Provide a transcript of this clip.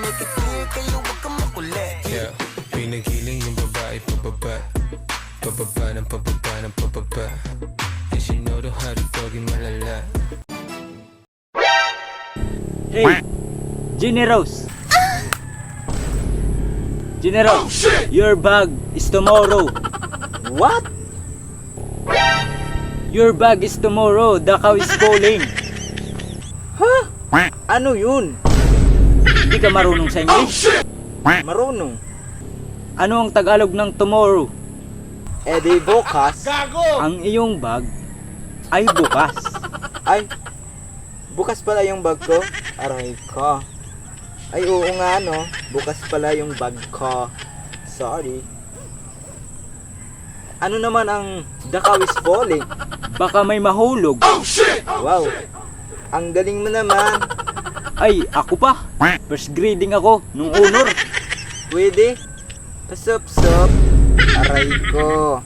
make it clear, kaya wag kang makulit. Yeah, pinagiling yung babae pababa. Pababa ng pababa ng pababa. And she know the how to doggy malala. Hey, Jenny Rose. Jenny Rose, your bag is tomorrow. What? Your bag is tomorrow. The cow is calling. Ha? Ano yun? Hindi ka marunong sa English? Marunong. Ano ang Tagalog ng tomorrow? Eh di bukas. Ang iyong bag ay bukas. Ay, bukas pala yung bag ko. Aray ko. Ay oo nga no, bukas pala yung bag ko. Sorry. Ano naman ang the cow is falling? Baka may mahulog. Wow, ang galing mo naman. Ay, ako pa. First grading ako nung honor. Pwede? Pasup-sup. Aray ko.